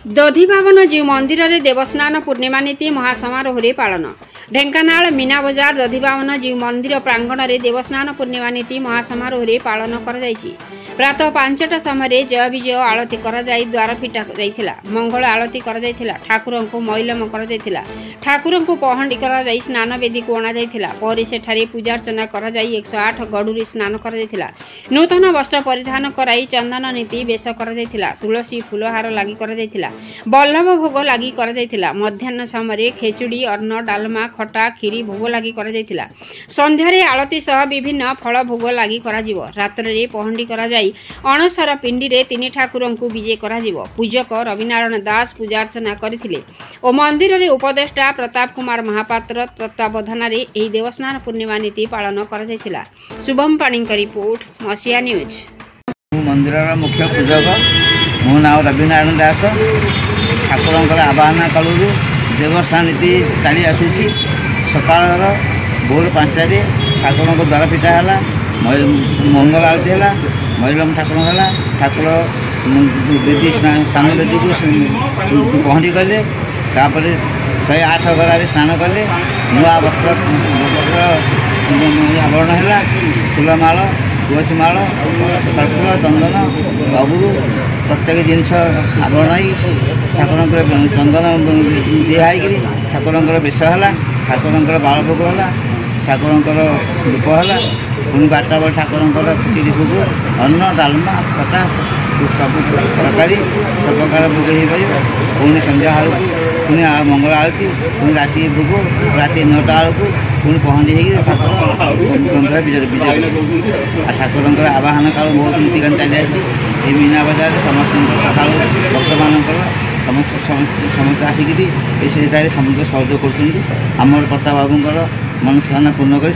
दधिभावन जीव मंदिर रे देवस्नान पूर्णिमा नीति महासमारोह रे पालन। ढेंकानाल मीना बजार दधिभावन जीव मंदिर प्रांगण रे देवस्नान पूर्णिमा नीति महासमारोह रे पालन कर जायछि। प्रातः 5टा समय जय विजय आलती कर जाई द्वार फिटा जाइथिला। मंगल आलती कर जाइथिला। ठाकुर को मैलम कर जाइथिला। ठाकुर को पहंडी कर जाई स्नान वेदी को अणा जाइथिला। परे सेठारे पूजा अर्चना कर जाई 108 गडुरी स्नान कर जाइथिला। नूतन वस्त्र परिधान कराई चंदन नीति बेश कर जाइथिला। तुलसी फुलहार लागि कर जाइथिला। बल्लभ भोग लागि कर जाइथिला। मध्याह्न समय खेचुड़ी अन्न डालमा खटा खीरी भोग लागि कर जाइथिला। संध्यारे आलती सह विभिन्न फल भोग लागि करा जिवो। रात्रे पहंडी करा जाई अणसर पिंडी रे 3 ठाकुर को विजय करा जिवो। पूजक रविनारायण दास पूजा अर्चना करथिले ओ मंदिर रे उपदेष्टा प्रताप कुमार महापात्र तत्वावधान रे एही देवस्नान पूर्णिमा नीति पालन कर जाइथिला। शुभम पाणी का रिपोर्ट मसिया न्यूज। मंदिर मुख्य पूजक मो नाम रविनारायण दास। ठाकुर आवाहन कलु देवस्नान नीति चली आसूची। सकाल भोर 5टारे ठाकुर को द्वार पिटा है। मंगल आरती है। मैलम ठाकुर है। ठाकुर बेदी स्नान बेदी को पहंडी कले। तापर 108 गरारे स्नान कले। नुआ वस्त्र आवरण है। फूलमाल तुलसी माल कर्पूर चंदन अगुरु प्रत्येक जिनस आवरण ठाकुर चंदन दिहाई ठाकुर बेश है। ठाकुर बाल भोग है। ठाकुर रूप है। पुणी 12टा बेल ठाकुर खिचड़ी भोग अन्न डालमा खटा सब तरकारी सब प्रकार भोग हो। पुणी संध्या आलू पुणी मंगल आरती पुणी राति भोग राति 9टा बेलू पुणी पहंडी ठाकुर विजय ठाकुर आवाहन काल बहुत नीतिकान चली आई। मीना बजार समस्त सका भक्त मान समस्त आसिक समस्त सहयोग कर प्रताप बाबूर मनस्कामना पूर्ण कर